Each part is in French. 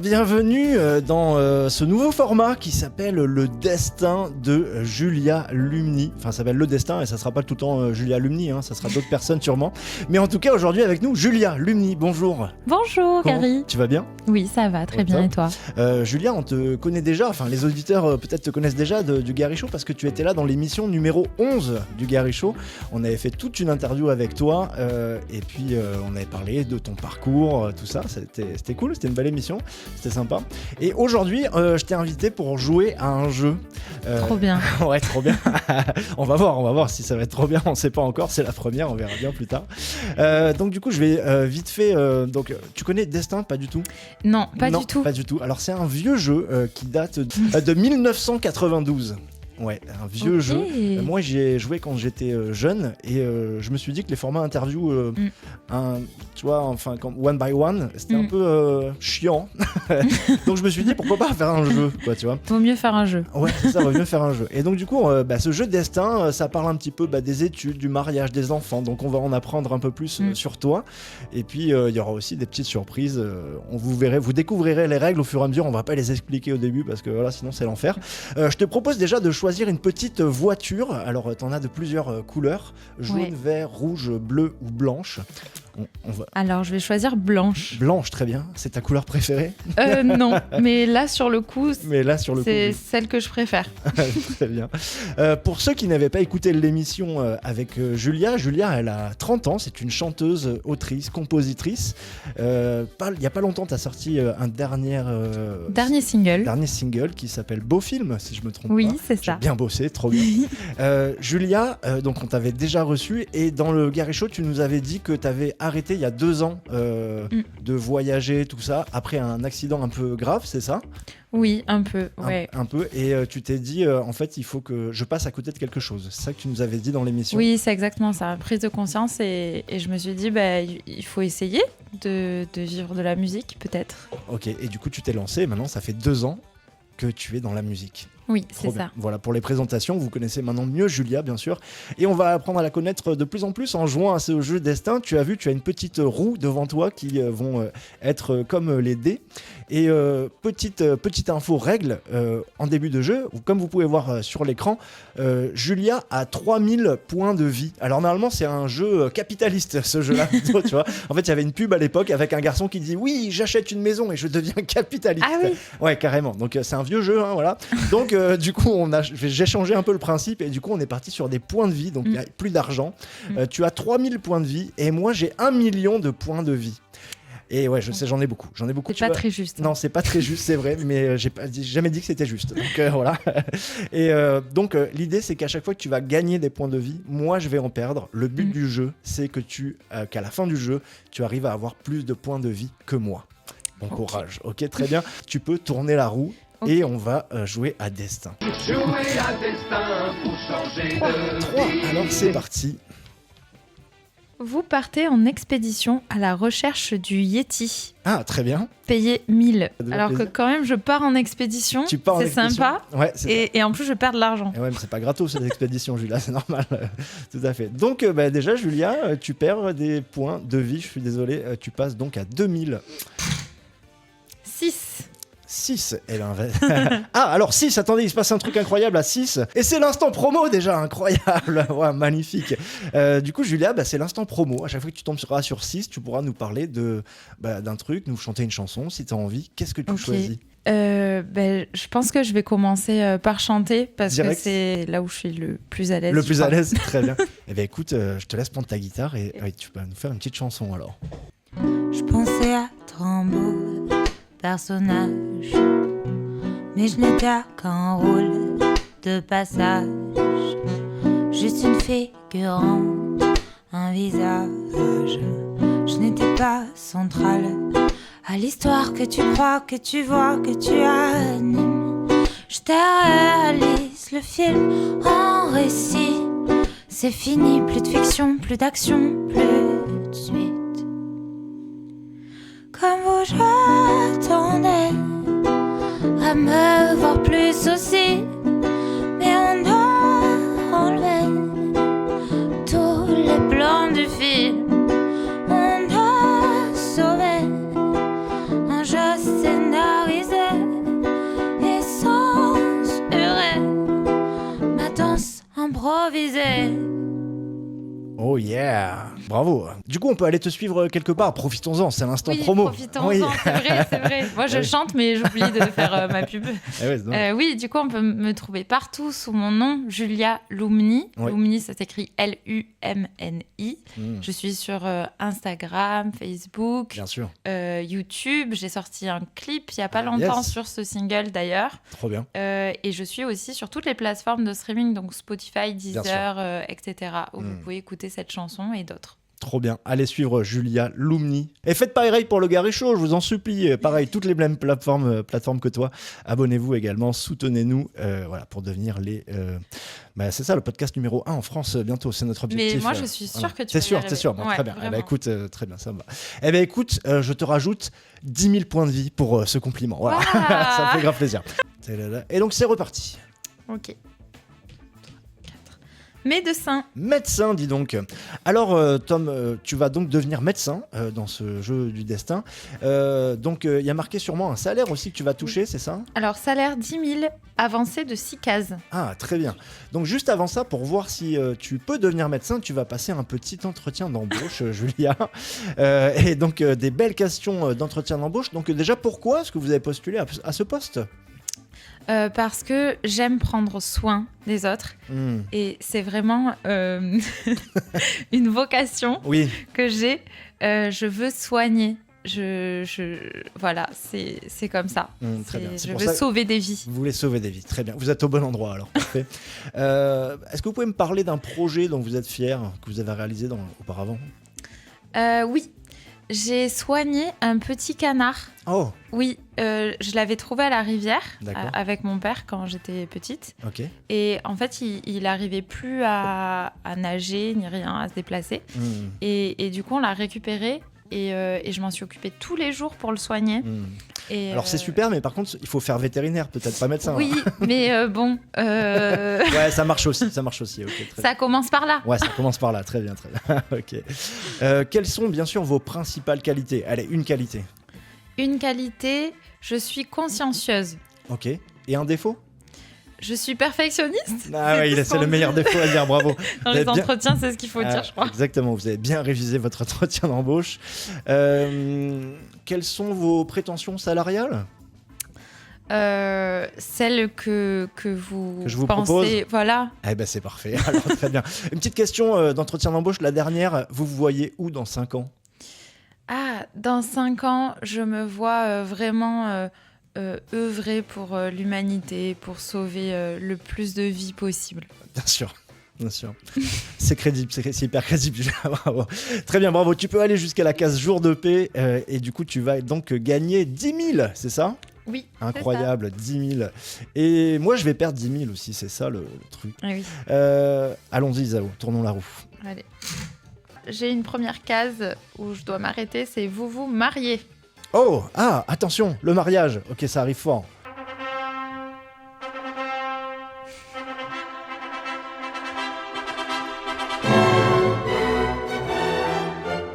bienvenue dans ce nouveau format qui s'appelle Le Destin de Julia Lumni. Enfin, ça s'appelle Le Destin et ça sera pas tout le temps Julia Lumni, ça sera d'autres personnes sûrement. Mais en tout cas, aujourd'hui avec nous, Julia Lumni, bonjour. Bonjour Gary. Tu vas bien ? Oui, ça va, très bien, et toi ? Julia, on te connaît déjà, enfin les auditeurs peut-être te connaissent déjà du Gary Show parce que tu étais là dans l'émission numéro 11 du Gary Show. On avait fait toute une interview avec toi et puis on avait parlé de ton parcours, tout ça, c'était cool, c'était une belle émission, c'était sympa. Et aujourd'hui, je t'ai invité pour jouer à un jeu. Trop bien. Ouais, trop bien. on va voir si ça va être trop bien, on sait pas encore, c'est la première, on verra bien plus tard. Donc du coup, je vais vite fait... donc, tu connais Destin, pas du tout ? Non, pas du tout. Alors c'est un vieux jeu qui date de 1992. Ouais, un vieux jeu. Moi, j'y ai joué quand j'étais jeune et je me suis dit que les formats interview, tu vois, enfin, one by one, c'était un peu chiant. Donc je me suis dit pourquoi pas faire un jeu, quoi, tu vois. Vaut mieux faire un jeu. Ouais, c'est ça, vaut mieux faire un jeu. Et donc du coup, ce jeu Destin, ça parle un petit peu des études, du mariage, des enfants. Donc on va en apprendre un peu plus sur toi. Et puis il y aura aussi des petites surprises. Vous découvrirez les règles au fur et à mesure. On va pas les expliquer au début parce que voilà, sinon c'est l'enfer. Je te propose déjà de choisir une petite voiture. Alors t'en as de plusieurs couleurs, jaune, vert, rouge, bleu ou blanche. Alors je vais choisir blanche. Blanche, très bien. C'est ta couleur préférée ? Non, mais là sur le coup, c'est celle que je préfère. Très bien. Pour ceux qui n'avaient pas écouté l'émission avec Julia, elle a 30 ans, c'est une chanteuse, autrice, compositrice. Il n'y a pas longtemps, tu as sorti un dernier single qui s'appelle Beau Film, si je me trompe pas. Oui, c'est ça. J'ai bien bossé, trop bien. Julia, donc on t'avait déjà reçu et dans le Gary Show, tu nous avais dit que tu avais arrêté il y a 2 ans de voyager, tout ça, après un accident un peu grave, c'est ça ? Oui, un peu, ouais. Un peu, et tu t'es dit, en fait, il faut que je passe à côté de quelque chose. C'est ça que tu nous avais dit dans l'émission ? Oui, c'est exactement ça, prise de conscience, et je me suis dit, il faut essayer de vivre de la musique, peut-être. Ok, et du coup, tu t'es lancé, maintenant, ça fait 2 ans que tu es dans la musique. Oui, c'est ça. Voilà, pour les présentations, vous connaissez maintenant mieux Julia, bien sûr. Et on va apprendre à la connaître de plus en plus en jouant à ce jeu Destin. Tu as vu, tu as une petite roue devant toi qui vont être comme les dés. Et petite info règle en début de jeu, comme vous pouvez voir sur l'écran, Julia a 3000 points de vie. Alors normalement, c'est un jeu capitaliste, ce jeu-là. Tu vois, en fait, il y avait une pub à l'époque avec un garçon qui dit « Oui, j'achète une maison et je deviens capitaliste. » Ah oui. Ouais, carrément. Donc c'est un vieux jeu, voilà. Donc du coup, j'ai changé un peu le principe et du coup, on est parti sur des points de vie. Donc il n'y a plus d'argent. Tu as 3000 points de vie et moi, j'ai 1 million de points de vie. Et ouais, je sais, j'en ai beaucoup. C'est pas très juste. Non, c'est pas très juste, c'est vrai, mais j'ai jamais dit que c'était juste. Donc voilà. Et donc l'idée, c'est qu'à chaque fois que tu vas gagner des points de vie, moi, je vais en perdre. Le but du jeu, c'est que qu'à la fin du jeu, tu arrives à avoir plus de points de vie que moi. Bon courage. Ok, très bien. Tu peux tourner la roue. Et on va jouer à Destin. Jouer à Destin pour changer de 3. Alors c'est parti. Vous partez en expédition à la recherche du Yeti. Ah, très bien. Payé 1000. Alors que quand même, je pars en expédition. Tu pars en expédition. Sympa. Ouais, et en plus, je perds de l'argent. Et ouais, mais c'est pas gratos cette expédition, Julia, c'est normal. Tout à fait. Donc déjà, Julia, tu perds des points de vie. Je suis désolé. Tu passes donc à 2000. 6, et ben... Ah, alors 6, attendez, il se passe un truc incroyable à 6. Et c'est l'instant promo déjà, incroyable. Ouais, magnifique. Du coup, Julia, c'est l'instant promo. À chaque fois que tu tomberas sur 6, tu pourras nous parler d'un truc, nous chanter une chanson si tu as envie. Qu'est-ce que tu choisis ? Je pense que je vais commencer par chanter parce que c'est là où je suis le plus à l'aise. Le plus à l'aise, très bien. Eh bien écoute, je te laisse prendre ta guitare et tu peux nous faire une petite chanson alors. Je pensais à Rambo, personnage, mais je n'étais qu'un rôle de passage, juste une figurante, un visage. Je n'étais pas centrale à l'histoire que tu crois, que tu vois, que tu animes. Je te réalise le film en récit. C'est fini, plus de fiction, plus d'action, plus de suite. Comme vous, j'attendais à me voir plus aussi, mais on a enlevé tous les plans du film. On a sauvé un jeu scénario. Bravo. Du coup, on peut aller te suivre quelque part. Profitons-en, c'est l'instant Oui, promo. profitons-en, Oui. c'est vrai. Moi, je Oui. chante, mais j'oublie de faire ma pub. Eh ouais, c'est dommage. Oui, du coup, on peut me trouver partout sous mon nom, Julia Lumni. Oui. Lumni, ça s'écrit Lumni. Je suis sur Instagram, Facebook, Bien sûr, YouTube. J'ai sorti un clip il n'y a pas longtemps Yes. sur ce single d'ailleurs. trop bien. Et je suis aussi sur toutes les plateformes de streaming, donc Spotify, Bien Deezer, etc. où vous pouvez écouter cette chanson et d'autres. Trop bien. Allez suivre Julia Lumni. Et faites pareil pour le Gary Show, je vous en supplie. Pareil, toutes les mêmes plateformes que toi. Abonnez-vous également, soutenez-nous voilà, pour devenir les... c'est ça, le podcast numéro 1 en France bientôt, c'est notre objectif. Mais moi, je suis sûre que tu T'es vas y sûr, arriver. t'es sûr. Bon, Ouais, très bien. Eh ben, vraiment. écoute, très bien, ça me va. Eh ben, écoute, je te rajoute 10 000 points de vie pour ce compliment. Voilà. Waouh. Ça me fait grave plaisir. Et donc, c'est reparti. Ok. 4. Médecin. Médecin, dis donc. Alors, Tom, tu vas donc devenir médecin dans ce jeu du destin. Donc, il y a marqué sûrement un salaire aussi que tu vas toucher, c'est ça ? Alors, salaire 10 000, avancé de 6 cases. Ah, très bien. Donc, juste avant ça, pour voir si tu peux devenir médecin, tu vas passer un petit entretien d'embauche, Julia. Et donc, des belles questions d'entretien d'embauche. Donc, déjà, pourquoi est-ce que vous avez postulé à ce poste ? Parce que j'aime prendre soin des autres. Et c'est vraiment une vocation Oui, que j'ai. Je veux soigner. Voilà, c'est comme ça. très bien. C'est Je pour veux ça- sauver des vies. Vous voulez sauver des vies, très bien. Vous êtes au bon endroit alors, parfait. Est-ce que vous pouvez me parler d'un projet dont vous êtes fier, que vous avez réalisé auparavant ? Oui, j'ai soigné un petit canard. Oh, Oui, je l'avais trouvé à la rivière D'accord. avec mon père quand j'étais petite. ok. Et en fait, il n'arrivait plus à nager ni rien, à se déplacer. Et du coup, on l'a récupéré et je m'en suis occupée tous les jours pour le soigner. Et, Alors c'est super, mais par contre, il faut faire vétérinaire, peut-être pas médecin. Oui, mais bon, Ouais, ça marche aussi, ok, très ça commence par là. Ouais, ça commence par là, très bien. Ok. Quelles sont bien sûr vos principales qualités ? Allez, une qualité. Une qualité, je suis consciencieuse. Ok. Et un défaut ? Je suis perfectionniste. Ah oui, tout ce c'est qu'on le meilleur dit. défaut à dire, bravo. Dans Vous les avez bien- entretiens, c'est ce qu'il faut dire, je crois. Exactement, vous avez bien révisé votre entretien d'embauche. Quelles sont vos prétentions salariales ? Celle que vous Que je vous pensez, propose. voilà. Eh ben c'est parfait, alors très bien. Une petite question d'entretien d'embauche, la dernière, vous vous voyez où dans 5 ans ? Ah, dans 5 ans, je me vois vraiment œuvrer pour l'humanité, pour sauver le plus de vies possible. Bien sûr. Bien sûr. C'est crédible, c'est hyper crédible. Bravo. Très bien, bravo. Tu peux aller jusqu'à la case jour de paix et du coup, tu vas donc gagner 10 000, c'est ça ? Oui. Incroyable, 10 000. Et moi, je vais perdre 10 000 aussi, c'est ça le truc. Ah oui. Allons-y, Isao, tournons la roue. Allez. J'ai une première case où je dois m'arrêter, c'est vous marier. Oh, ah, attention, le mariage. Ok, ça arrive fort.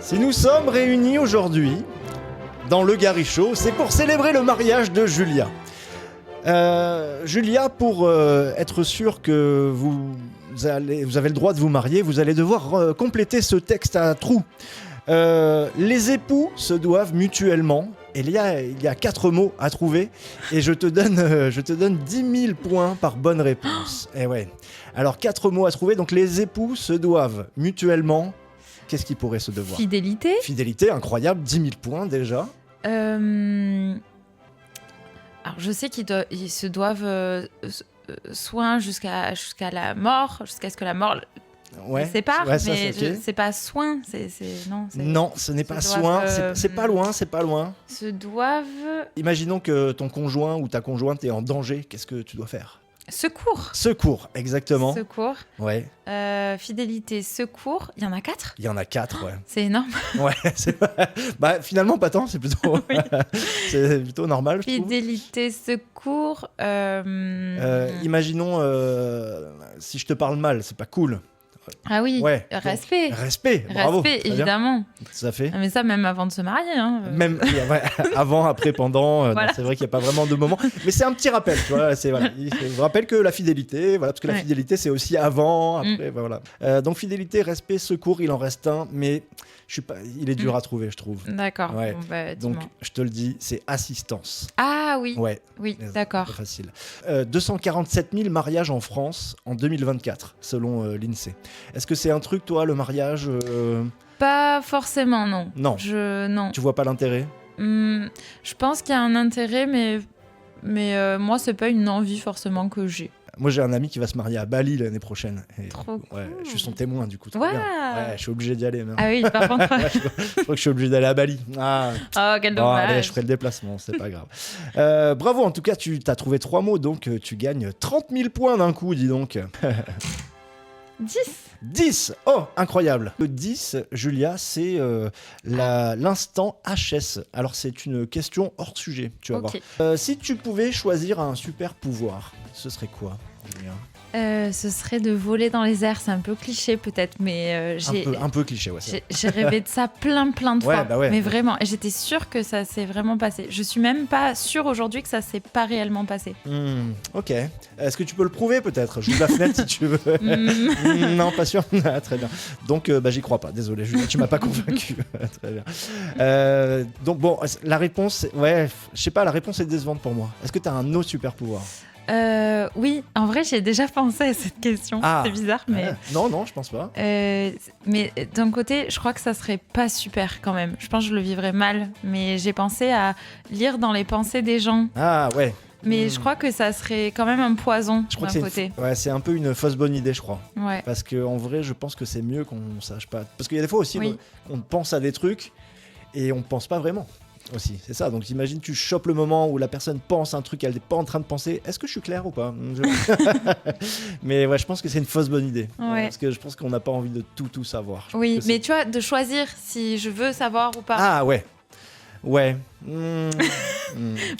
Si nous sommes réunis aujourd'hui dans le Gary Show, c'est pour célébrer le mariage de Julia. Julia, pour être sûr que vous avez le droit de vous marier, vous allez devoir compléter ce texte à trous. Les époux se doivent mutuellement. Et il y a 4 mots à trouver et je te donne 10 000 points par bonne réponse. Et ouais. Alors 4 mots à trouver. Donc les époux se doivent mutuellement. Qu'est-ce qu'ils pourraient se devoir ? Fidélité. Fidélité, incroyable, 10 000 points déjà. Alors je sais ils se doivent soin jusqu'à la mort, jusqu'à ce que la mort Ouais. les sépare, Ouais, ça, mais c'est ok. c'est pas soin, non. Non, ce n'est pas doivent, soin. C'est pas loin, c'est pas loin. Se doivent Imaginons que ton conjoint ou ta conjointe est en danger. Qu'est-ce que tu dois faire ? secours. Secours, exactement. Secours. Ouais. Fidélité, secours. Il y en a 4 ? Il y en a 4, ouais. C'est énorme. Ouais, bah finalement pas tant, c'est plutôt c'est plutôt normal, je trouve. Fidélité, secours. Imaginons si je te parle mal, c'est pas cool. Ah oui, Ouais. respect. Respect, bravo. Respect, Très bien. évidemment. Tout à fait. Ah, mais ça, même avant de se marier. Hein. Même ouais, avant, après, pendant, Voilà. non, c'est vrai qu'il n'y a pas vraiment de moment. Mais c'est un petit rappel, tu vois. Je vous rappelle que la fidélité, voilà, parce que la Ouais. fidélité, c'est aussi avant, après, voilà. Donc fidélité, respect, secours, il en reste un, mais il est dur à trouver, je trouve. D'accord. Ouais. Bon, bah, Donc, dis-moi. je te le dis, c'est assistance. Ah oui, Ouais, oui, c'est d'accord. pas facile. 247 000 mariages en France en 2024, selon l'INSEE. Est-ce que c'est un truc, toi, le mariage Pas forcément, non. Non. Non. Tu vois pas l'intérêt? Je pense qu'il y a un intérêt, mais moi, c'est pas une envie forcément que j'ai. Moi, j'ai un ami qui va se marier à Bali l'année prochaine. Et, Trop ouais, cool. je suis son témoin, du coup. trop Waouh. bien. Ouais, je suis obligé d'y aller. Même. Ah oui, par contre. Ouais, je crois que je suis obligé d'aller à Bali. Ah. Oh, quel Bon, dommage. allez, je ferai le déplacement, c'est pas grave. Bravo, en tout cas, tu as trouvé 3 mots, donc tu gagnes 30 000 points d'un coup, dis donc. 10. 10. Oh, incroyable. Le 10, Julia, c'est l'instant HS. Alors, c'est une question hors sujet, tu vas Ok. voir. Si tu pouvais choisir un super pouvoir, ce serait quoi, Julia? Ce serait de voler dans les airs. C'est un peu cliché peut-être, mais Un peu cliché, ouais. c'est vrai. j'ai rêvé de ça plein de fois. Ouais, bah ouais. Mais vraiment, et j'étais sûre que ça s'est vraiment passé. Je suis même pas sûre aujourd'hui que ça s'est pas réellement passé. Ok. Est-ce que tu peux le prouver peut-être? J'ouvre la fenêtre si tu veux. Non, pas sûr. Ah, très bien. Donc, j'y crois pas. Désolé, Julia, tu m'as pas convaincu. Très bien. Donc, bon, la réponse, ouais, je sais pas, la réponse est décevante pour moi. Est-ce que tu as un autre super pouvoir? Oui, en vrai, j'ai déjà pensé à cette question. Ah. C'est bizarre, mais. Non, je pense pas. Mais d'un côté, je crois que ça serait pas super quand même. Je pense que je le vivrais mal, mais j'ai pensé à lire dans les pensées des gens. Ah, ouais. Mais je crois que ça serait quand même un poison Je crois d'un que côté. ouais, c'est un peu une fausse bonne idée, je crois. Ouais. Parce qu'en vrai, je pense que c'est mieux qu'on sache pas. Parce qu'il y a des fois aussi, Oui. on pense à des trucs et on pense pas vraiment. Aussi, c'est ça. Donc imagine, tu chopes le moment où la personne pense un truc, elle n'est pas en train de penser. Est-ce que je suis clair ou pas? Mais ouais, je pense que c'est une fausse bonne idée. Ouais. Parce que je pense qu'on n'a pas envie de tout savoir. Je Oui, pense que mais c'est- tu vois, de choisir si je veux savoir ou pas. Ah ouais. Ouais.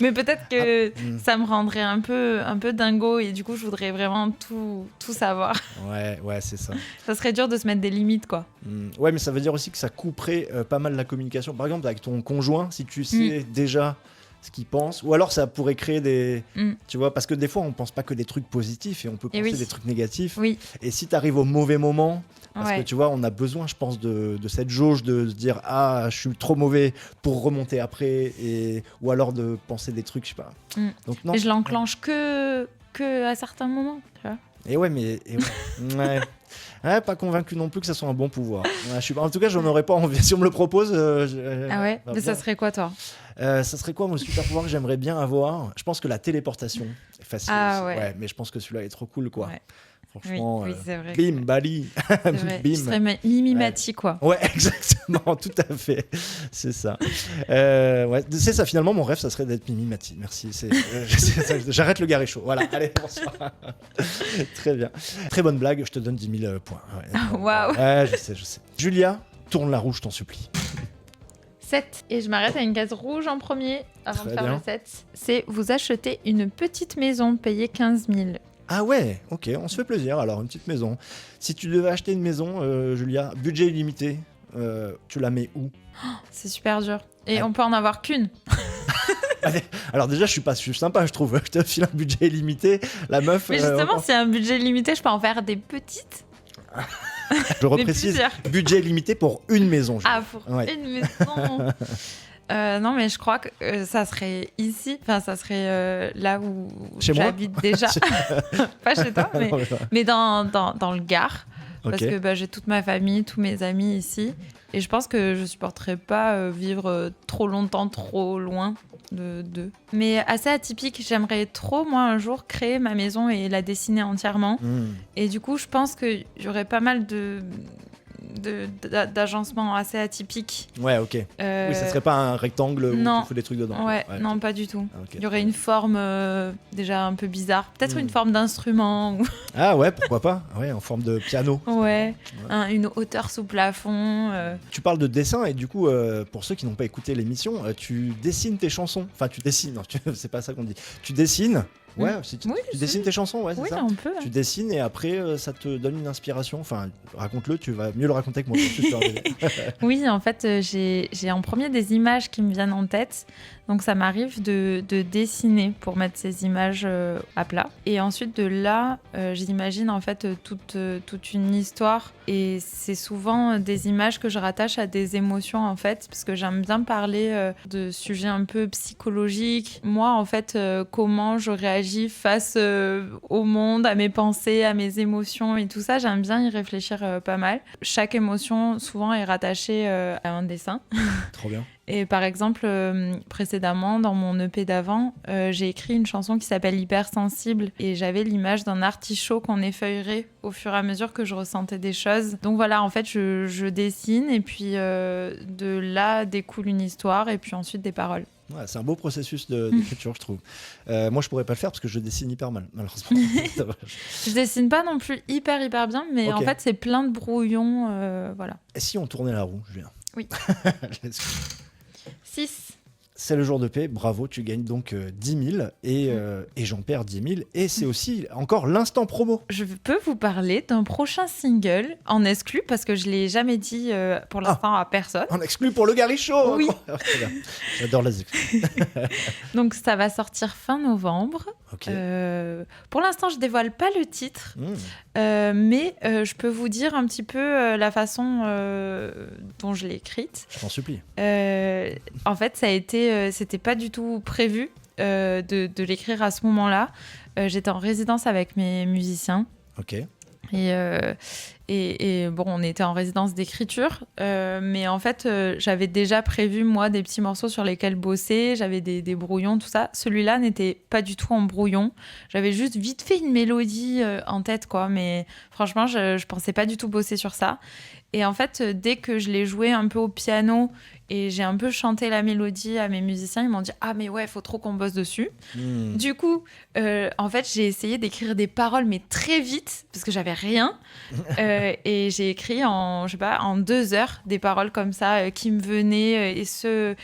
Mais peut-être que Mm. ça me rendrait un peu dingo et du coup, je voudrais vraiment tout savoir. Ouais, c'est ça. Ça serait dur de se mettre des limites, quoi. Ouais, mais ça veut dire aussi que ça couperait pas mal la communication. Par exemple, avec ton conjoint, si tu sais déjà ce qu'il pense, ou alors ça pourrait créer des... Tu vois, parce que des fois, on pense pas que des trucs positifs et on peut Et penser oui. des trucs négatifs. Oui. Et si tu arrives au mauvais moment, parce Ouais. que tu vois, on a besoin, je pense, de cette jauge de se dire ah, je suis trop mauvais pour remonter après, ou alors de penser des trucs, je sais pas. Donc non. Et je l'enclenche que à certains moments, tu vois. Et ouais, mais ouais. Ouais, pas convaincu non plus que ça soit un bon pouvoir. Ouais, en tout cas, j'en aurais pas envie. Si on me le propose, Ah ouais. bah, Mais ça bon. serait quoi, toi? Ça serait quoi mon super pouvoir que j'aimerais bien avoir? Je pense que la téléportation est facile. Ah aussi. ouais. Mais je pense que celui-là est trop cool, quoi. Ouais. Franchement, Oui, c'est vrai. bim, Bali, C'est vrai. bim. Je serais Mimimati, quoi. Ouais, exactement, tout à fait. C'est ça. Ouais, c'est ça, finalement, mon rêve, ça serait d'être Mimi Mati. Merci. J'arrête le garé chaud. Voilà, allez, bonsoir. Très bien. Très bonne blague, je te donne 10 000 points. Ouais, Waouh. Ouais, je sais. Julia, tourne la roue, je t'en supplie. 7. Et je m'arrête à une case rouge en premier avant Très de faire bien. le 7. C'est vous achetez une petite maison payée 15 000. Ah ouais, ok, on se fait plaisir. Alors, une petite maison. Si tu devais acheter une maison, Julia, budget illimité, tu la mets où? C'est super dur. Et Ouais. on peut en avoir qu'une. Alors déjà, je suis sympa, je trouve. Je te file un budget illimité. La meuf... Mais justement, si un budget limité, je peux en faire des petites. je reprécise, plusieurs. budget limité pour une maison. Julia. Ah, pour Ouais. une maison. Non, mais je crois que ça serait ici. Enfin, ça serait là où Chez moi j'habite déjà. Pas chez toi, mais dans le Gard. Parce Ok. que j'ai toute ma famille, tous mes amis ici. Et je pense que je supporterais pas vivre trop longtemps, trop loin d'eux. Mais assez atypique, j'aimerais trop, moi, un jour, créer ma maison et la dessiner entièrement. Et du coup, je pense qu'il y aurait pas mal d'agencements assez atypiques. Ouais, ok. Oui, ça serait pas un rectangle où non. tu fais des trucs dedans. Ouais, non, pas du tout. Ah, ok. Il y aurait une forme déjà un peu bizarre. Peut-être une forme d'instrument. Ah ouais, pourquoi pas? Ouais, en forme de piano. Ouais, une hauteur sous plafond. Tu parles de dessin et du coup, pour ceux qui n'ont pas écouté l'émission, tu dessines tes chansons. Enfin, tu dessines, non, c'est pas ça qu'on dit. Tu dessines Ouais, si tu Oui, dessines tes chansons, ouais, c'est Oui, ça. on peut. Tu dessines et après ça te donne une inspiration. Enfin, raconte-le, tu vas mieux le raconter que moi. Je suis sûr. Oui, en fait, j'ai en premier des images qui me viennent en tête. Donc, ça m'arrive de dessiner pour mettre ces images à plat. Et ensuite, de là, j'imagine en fait toute une histoire. Et c'est souvent des images que je rattache à des émotions, en fait, parce que j'aime bien parler de sujets un peu psychologiques. Moi, en fait, comment je réagis face au monde, à mes pensées, à mes émotions et tout ça, j'aime bien y réfléchir pas mal. Chaque émotion, souvent, est rattachée à un dessin. Trop bien. Et par exemple, précédemment, dans mon EP d'avant, j'ai écrit une chanson qui s'appelle Hypersensible et j'avais l'image d'un artichaut qu'on effeuillerait au fur et à mesure que je ressentais des choses. Donc voilà, en fait, je dessine et puis de là découle une histoire et puis ensuite des paroles. Ouais, c'est un beau processus d'écriture, je trouve. Moi, je pourrais pas le faire parce que je dessine hyper mal, malheureusement. C'est dommage. Je dessine pas non plus hyper bien, mais Ok. en fait, c'est plein de brouillons, voilà. Et si on tournait la roue, Julien? Oui. Let's go. 6. C'est le jour de paix, bravo, tu gagnes donc 10 000 et j'en perds 10 000. Et c'est aussi encore l'instant promo. Je peux vous parler d'un prochain single en exclu parce que je l'ai jamais dit pour l'instant à personne. On exclut pour le Garichot. Oui. Très bien. J'adore les exclus. Donc ça va sortir fin novembre. Ok. Pour l'instant, je dévoile pas le titre, mais je peux vous dire un petit peu la façon dont je l'ai écrite. Je t'en supplie. En fait, c'était pas du tout prévu de l'écrire à ce moment-là. J'étais en résidence avec mes musiciens. Ok. Et bon, on était en résidence d'écriture, mais en fait, j'avais déjà prévu, moi, des petits morceaux sur lesquels bosser, j'avais des brouillons, tout ça. Celui-là n'était pas du tout en brouillon. J'avais juste vite fait une mélodie en tête, quoi, mais franchement, je pensais pas du tout bosser sur ça. Et en fait, dès que je l'ai joué un peu au piano et j'ai un peu chanté la mélodie à mes musiciens, ils m'ont dit « Ah, mais ouais, il faut trop qu'on bosse dessus ». Du coup, en fait, j'ai essayé d'écrire des paroles, mais très vite, parce que j'avais rien. Et j'ai écrit en 2 heures, des paroles comme ça qui me venaient et ce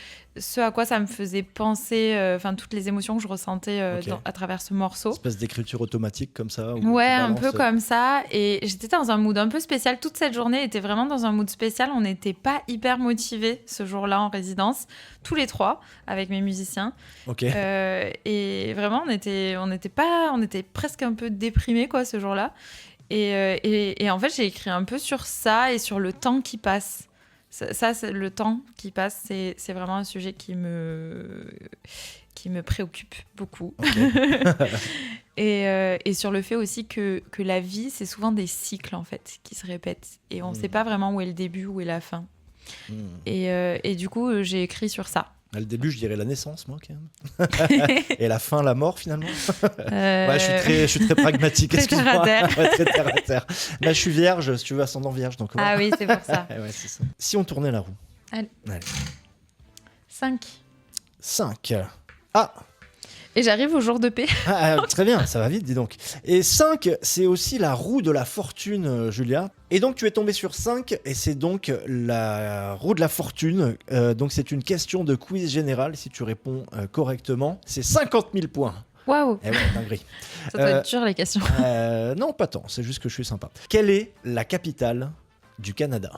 à quoi ça me faisait penser, toutes les émotions que je ressentais Ok. à travers ce morceau. Espèce d'écriture automatique comme ça. où Ouais, tu un peu balances- comme ça. Et j'étais dans un mood un peu spécial. Toute cette journée était vraiment dans un mood spécial. On n'était pas hyper motivés ce jour-là en résidence, tous les trois, avec mes musiciens. Ok. Et vraiment, on était presque un peu déprimés, quoi, ce jour-là. Et en fait, j'ai écrit un peu sur ça et sur le temps qui passe. Ça, c'est le temps qui passe, c'est vraiment un sujet qui me préoccupe beaucoup. Ok. Et sur le fait aussi que la vie, c'est souvent des cycles, en fait, qui se répètent. Et on ne sait pas vraiment où est le début, où est la fin. Et du coup, j'ai écrit sur ça. À le début, je dirais la naissance, moi, quand même. Et la fin, la mort, finalement. Ouais, je suis très pragmatique, Très excuse-moi. terre à terre. Ouais, très terre à terre. Là, je suis vierge, si tu veux, ascendant vierge. Donc, Ah oui, c'est pour ça. Ouais, c'est ça. Si on tournait la roue. Allez. Allez. 5. 5. Ah, Et j'arrive au jour de paix. très bien, ça va vite, dis donc. Et 5, c'est aussi la roue de la fortune, Julia. Et donc, tu es tombé sur 5, et c'est donc la roue de la fortune. Donc, c'est une question de quiz général. Si tu réponds correctement, c'est 50 000 points. Waouh, Eh ouais, dinguerie. ça doit être dur les questions. Non, pas tant, c'est juste que je suis sympa. Quelle est la capitale du Canada?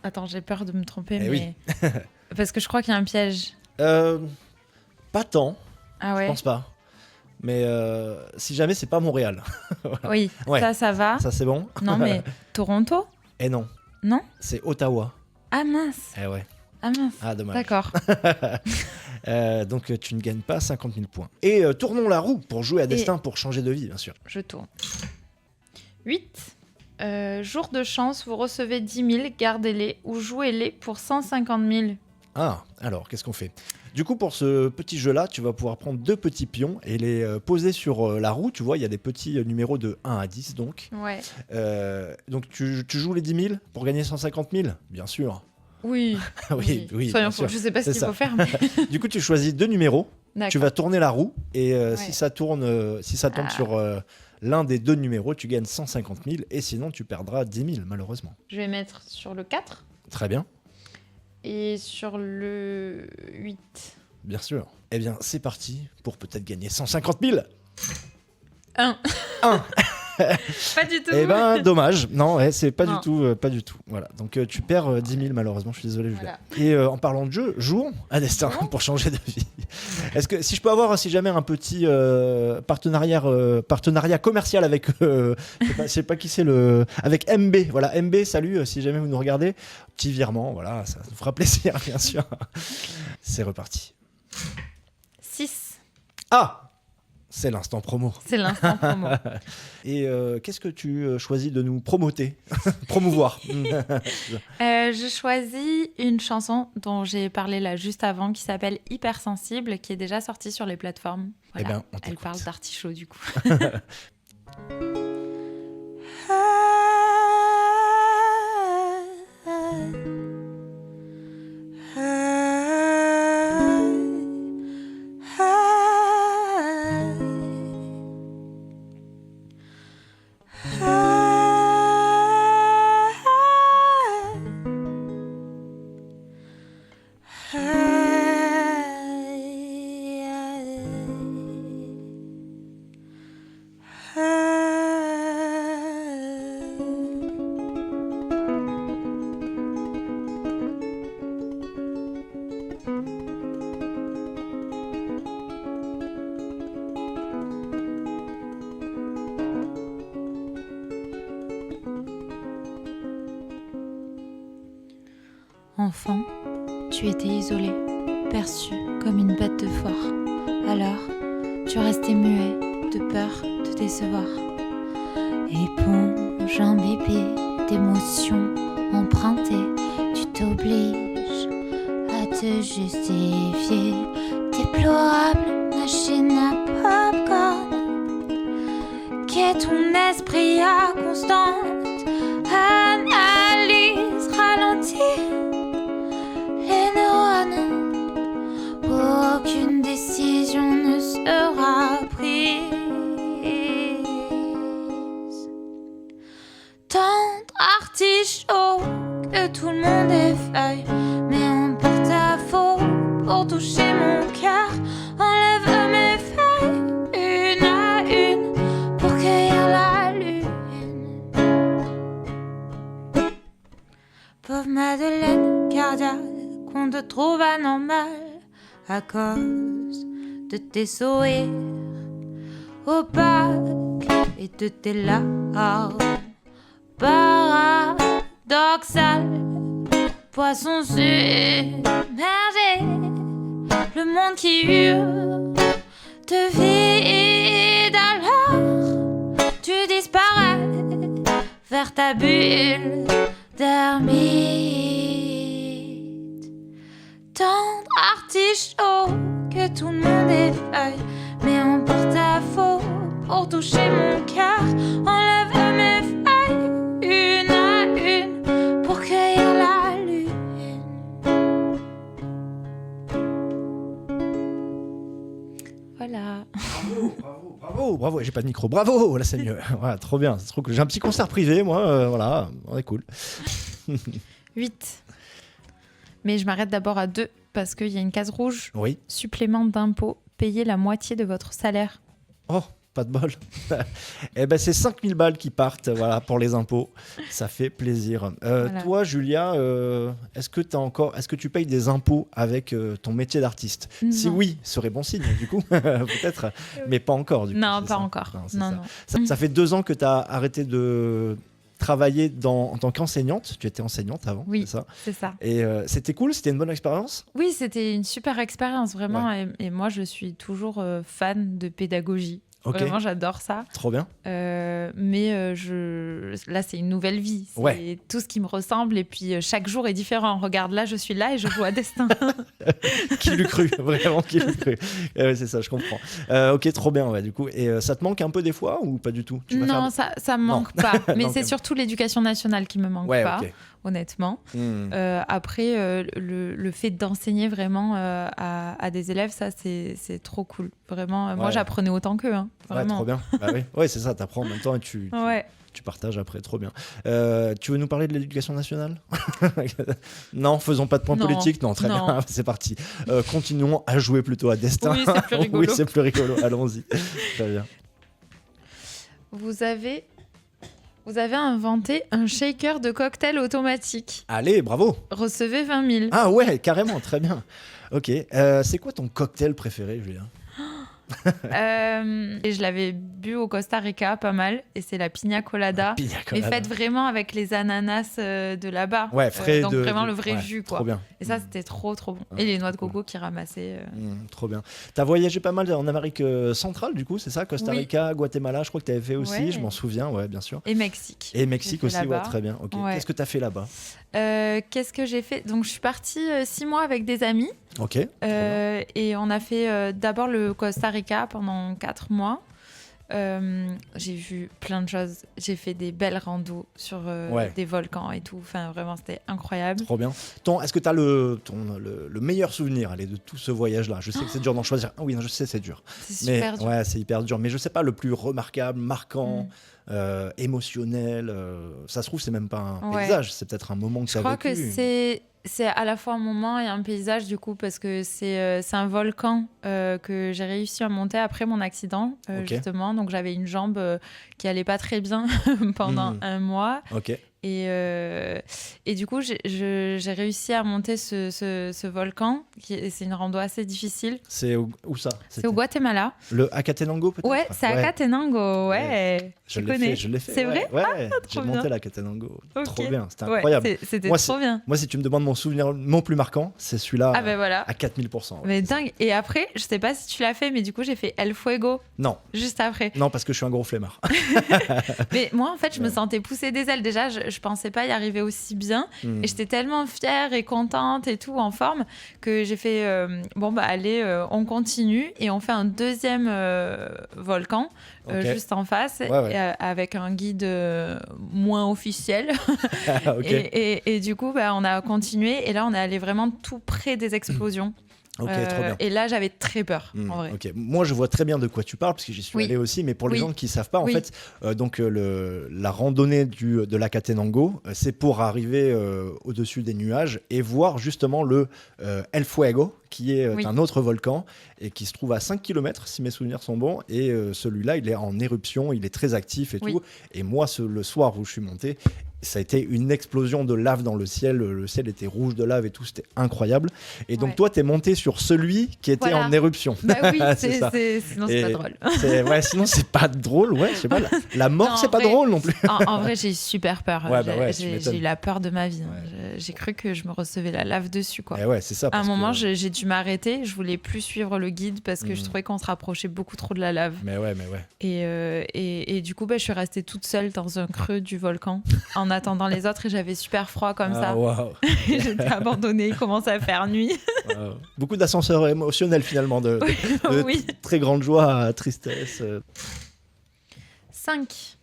Attends, j'ai peur de me tromper, Eh mais... oui. Parce que je crois qu'il y a un piège. Pas tant, Ah je ouais. pense pas. Mais si jamais, c'est pas Montréal. Oui, Ouais. ça va. Ça, c'est bon? Non, mais Toronto? Eh non, Non? c'est Ottawa. Ah mince. Eh ouais. Ah mince. Ah, dommage. D'accord. Donc, tu ne gagnes pas 50 000 points. Et tournons la roue pour jouer à destin, pour changer de vie, bien sûr. Je tourne. 8. Jour de chance, vous recevez 10 000, gardez-les ou jouez-les pour 150 000. Ah, alors, qu'est-ce qu'on fait? Du coup, pour ce petit jeu-là, tu vas pouvoir prendre 2 petits pions et les poser sur la roue. Tu vois, il y a des petits numéros de 1 à 10, donc. Ouais. Donc, tu joues les 10 000 pour gagner 150 000? Bien sûr. Oui. Oui, Soyons bien sûr. fous. Je sais pas ce C'est qu'il ça. faut faire, mais... Du coup, tu choisis 2 numéros. D'accord. Tu vas tourner la roue et Ouais. si ça tombe sur l'un des 2 numéros, tu gagnes 150 000 et sinon tu perdras 10 000 malheureusement. Je vais mettre sur le 4 Très bien. et sur le 8. bien sûr. Eh bien, c'est parti pour peut-être gagner 150 000. Un. Pas du tout. Eh ben, dommage. Non, c'est pas Non. du tout. Voilà. Donc, tu perds 10 000, malheureusement. Je suis désolé, Julia. Voilà. Et en parlant de jeu, jouons à Destin pour changer de vie. Est-ce que, si je peux avoir, si jamais, un petit partenariat commercial avec, je sais pas qui c'est avec MB. Voilà, MB, salut, si jamais vous nous regardez. Petit virement, voilà, ça nous fera plaisir, bien sûr. C'est reparti. 6. Ah! C'est l'instant promo. C'est l'instant promo. Et qu'est-ce que tu choisis de nous promoter promouvoir? Je choisis une chanson dont j'ai parlé là juste avant qui s'appelle Hypersensible, qui est déjà sortie sur les plateformes. Voilà. Eh ben, on Elle t'écoute. parle d'artichaut du coup. Enfant, tu étais isolé, perçu comme une bête de foire. Alors, tu restais muet, de peur de décevoir. Éponge, un bébé d'émotions empruntées, tu t'obliges à te justifier. Déplorable machine à popcorn, qu'est ton esprit à constante analyse ralentie. Les neurones, aucune décision ne sera prise. Tendre artichaut, que tout le monde effeuille, mais en porte-à-faux pour toucher mon cœur. Enlève mes feuilles, une à une, pour cueillir la lune. Pauvre Madeleine cardiaque, qu'on te trouve anormal à cause de tes sourires opaques et de tes larmes paradoxales. Poisson submergé, le monde qui hurle te vide. Alors tu disparais vers ta bulle d'ermite. Tendre artichaut, que tout le monde effeuille, mais en porte-à-faux pour toucher mon cœur. Enlève mes feuilles, une à une, pour cueillir la lune. Voilà. Bravo, j'ai pas de micro. Bravo, là c'est mieux. Voilà, trop bien. C'est trop cool. J'ai un petit concert privé, moi, voilà, on est cool. 8. Mais je m'arrête d'abord à 2 parce qu'il y a une case rouge. Oui. Supplément d'impôt, payer la moitié de votre salaire. Oh, pas de bol. Eh ben, c'est 5 000 balles qui partent, voilà, pour les impôts. Ça fait plaisir. Voilà. Toi, Julia, est-ce que tu payes des impôts avec ton métier d'artiste? Si Non. oui, ce serait bon signe, du coup, peut-être, mais pas encore, du coup. Non, c'est pas ça. encore. c'est Non, ça. non. Ça fait 2 ans que tu as arrêté de travailler en tant qu'enseignante. Tu étais enseignante avant, Oui. c'est ça? C'est ça. Et c'était cool, c'était une bonne expérience? Oui, c'était une super expérience, vraiment. Et moi, je suis toujours fan de pédagogie. Ok, Vraiment, j'adore ça. trop bien. Mais là, c'est une nouvelle vie. C'est Ouais. tout ce qui me ressemble. Et puis, chaque jour est différent. Regarde, là, je suis là et je joue à Destin. Qui l'eût cru? Vraiment, qui l'eût cru? Ouais, c'est ça, je comprends. Ok, trop bien, ouais, du coup. Et ça te manque un peu des fois ou pas du tout? Tu Non, préfères- ça me manque pas. Mais Non, c'est quand surtout l'éducation nationale qui me manque Ouais, pas, ok. honnêtement. Hmm. Après, le fait d'enseigner vraiment à des élèves, ça, c'est trop cool. Vraiment, moi, Ouais. j'apprenais autant qu'eux. Hein, Ouais, vraiment. trop bien. Bah oui, ouais, c'est ça, t'apprends en même temps et tu Ouais. Tu partages après, trop bien. Tu veux nous parler de l'éducation nationale? Non, faisons pas de points Non. politiques. Non, très Non. bien, c'est parti. Continuons à jouer plutôt à destin. Oui, c'est plus rigolo. Oui, c'est plus rigolo. Allons-y. Très bien. Vous avez inventé un shaker de cocktail automatique. Allez, bravo. Recevez 20 000. Ah ouais, carrément, très bien. Ok. C'est quoi ton cocktail préféré, Julien? Et je l'avais bu au Costa Rica pas mal. Et c'est la pina colada. Pina Mais colada. faite vraiment avec les ananas de là-bas. Ouais, frais donc de- vraiment de- le vrai ouais, jus, quoi. Trop bien. Et ça, c'était trop bon. Ouais, Et les noix de trop coco qui ramassaient. Trop bien. T'as voyagé pas mal en Amérique centrale, du coup, c'est ça? Costa Oui. Rica, Guatemala, je crois que t'avais fait aussi, Ouais. je m'en souviens, ouais, bien sûr. Et Mexique. Et Mexique J'ai aussi, fait ouais, là-bas. très bien. Ok. Ouais. Qu'est-ce que t'as fait là-bas? Qu'est-ce que j'ai fait? Donc, je suis partie 6 mois avec des amis. Ok. Trop bien. Et on a fait d'abord le Costa Rica pendant 4 mois. J'ai vu plein de choses. J'ai fait des belles randos sur Ouais. des volcans et tout. Enfin, vraiment, c'était incroyable. Trop bien. Est-ce que tu as le meilleur souvenir, allez, de tout ce voyage-là? Je sais que c'est dur d'en choisir. Ah oui, non, je sais, c'est dur. C'est Mais super dur. ouais, c'est hyper dur. Mais je sais pas, le plus remarquable, marquant, émotionnel. Ça se trouve, c'est même pas un Ouais. paysage, c'est peut-être un moment que Je tu as crois vécu. que c'est à la fois un moment et un paysage, du coup, parce que c'est un volcan que j'ai réussi à monter après mon accident, Ok. justement. Donc, j'avais une jambe qui allait pas très bien pendant un mois. Ok. Et du coup, j'ai réussi à monter ce volcan. C'est une rando assez difficile. C'est où ça? C'est au Guatemala. Le Acatenango, peut-être? Ouais, c'est à Catenango. Ouais, Je tu l'ai connais. fait, je l'ai fait. C'est ouais. vrai? Ouais, j'ai trop monté bien. la Catenango. Ok. Trop bien, c'était Ouais, incroyable. c'était Moi, trop bien. Moi, si tu me demandes mon souvenir, mon plus marquant, c'est celui-là Ah ben voilà. à 4000%. ouais. Mais dingue. Et après, je sais pas si tu l'as fait, mais du coup, j'ai fait El Fuego Non, juste après. non, parce que je suis un gros flemmard. Mais moi, en fait, je me Ouais. sentais pousser des ailes. Déjà, je pensais pas y arriver aussi bien. Hmm. Et j'étais tellement fière et contente et tout, en forme, que j'ai fait bon, bah, allez, on continue. Et on fait un deuxième volcan Ok. juste en face, Ouais. et, avec un guide moins officiel. Ok. Et du coup, bah, on a continué. Et là, on est allé vraiment tout près des explosions. Ok, trop bien. Et là, j'avais très peur, en vrai. Ok, moi je vois très bien de quoi tu parles parce que j'y suis Oui. allé aussi, mais pour les Oui. gens qui ne savent pas, en Oui. fait, la randonnée de la Catenango, c'est pour arriver au-dessus des nuages et voir justement le El Fuego, qui est Oui. un autre volcan et qui se trouve à 5 km, si mes souvenirs sont bons. Et celui-là, il est en éruption, il est très actif et Oui. tout. Et moi, le soir où je suis monté, ça a été une explosion de lave dans le ciel. Le ciel était rouge de lave et tout, c'était incroyable. Et donc, Ouais. toi, tu es monté sur celui qui était Voilà. en éruption. Bah oui, C'est ça. sinon c'est Et pas drôle. Ouais, sinon, c'est pas drôle. Ouais, je sais pas. La mort, Non, en c'est pas vrai- drôle non plus. En vrai, j'ai eu super peur. Ouais, bah ouais, tu J'ai m'étonnes. eu la peur de ma vie. hein. Ouais. J'ai cru que je me recevais la lave dessus, quoi. Eh ouais, c'est ça. À un parce moment, que- j'ai dû m'arrêter. Je voulais plus suivre le guide parce que je trouvais qu'on se rapprochait beaucoup trop de la lave. Mais ouais. Et du coup, bah, je suis restée toute seule dans un creux du volcan en attendant les autres et j'avais super froid comme Ah, ça. waouh. J'étais abandonnée, il commençait à faire nuit. Waouh. Beaucoup d'ascenseurs émotionnels finalement, de Oui. très grande joie à tristesse. 5.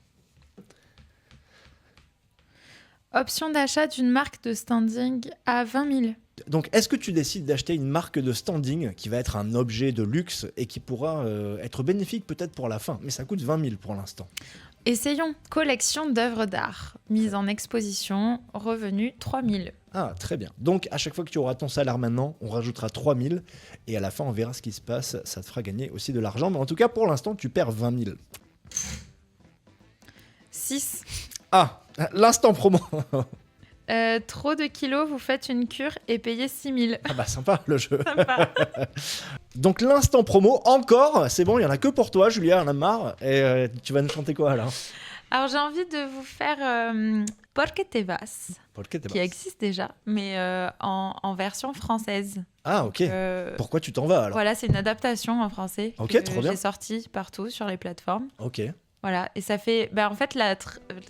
Option d'achat d'une marque de standing à 20 000. Donc, est-ce que tu décides d'acheter une marque de standing qui va être un objet de luxe et qui pourra être bénéfique peut-être pour la fin, mais ça coûte 20 000 pour l'instant. Essayons. Collection d'œuvres d'art. Mise en exposition. Revenu 3 000. Ah, très bien. Donc, à chaque fois que tu auras ton salaire maintenant, on rajoutera 3 000 et à la fin, on verra ce qui se passe. Ça te fera gagner aussi de l'argent, mais en tout cas, pour l'instant, tu perds 20 000. 6. Ah, l'instant promo. Trop de kilos, vous faites une cure et payez 6 000. Ah bah sympa le jeu. Sympa. Donc l'instant promo, encore, c'est bon, il y en a que pour toi, Julia, on a marre. Et tu vas nous chanter quoi alors? Alors j'ai envie de vous faire Porque te vas, qui existe déjà, mais en version française. Ah ok. Euh, Pourquoi tu t'en vas alors? Voilà, c'est une adaptation en français Ok, que trop bien. j'ai sortie partout sur les plateformes. Ok. Voilà, et ça fait... en fait,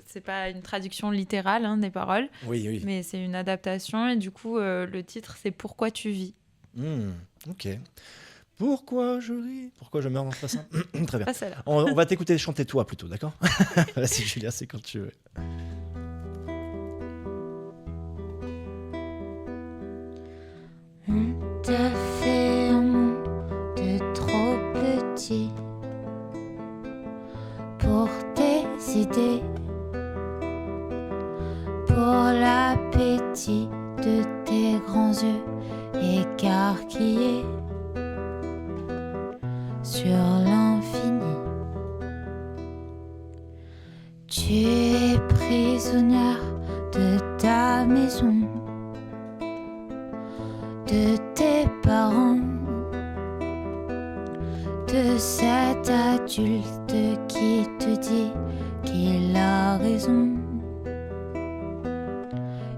c'est pas une traduction littérale hein, des paroles, Oui. mais c'est une adaptation, et du coup, le titre, c'est Pourquoi tu vis. Ok. Pourquoi je ris? Pourquoi je meurs dans ce bassin? Très bien. Pas celle-là. On va t'écouter chanter toi plutôt, d'accord? Vas-y Julia, c'est quand tu veux. On t'a fait un monde trop petit pour tes idées de tes grands yeux écarquillés sur l'infini. Tu es prisonnière de ta maison, de tes parents, de cet adulte qui te dit qu'il a raison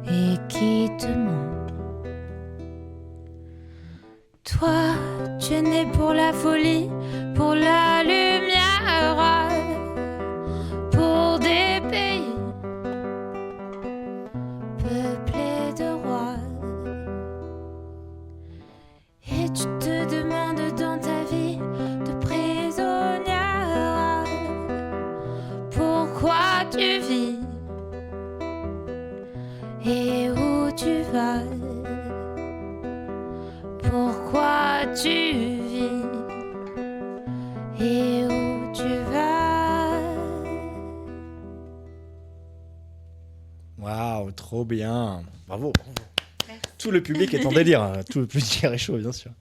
et qui te ment. Toi, tu es né pour la folie, pour la lumière, pour des pays peuplés de rois. Et tu te demandes dans ta vie de prisonnière pourquoi tu vis et où tu vas. Pourquoi tu vis et où tu vas. Waouh, trop bien. Bravo. Tout le public est en délire, hein. Tout le public est chaud, bien sûr.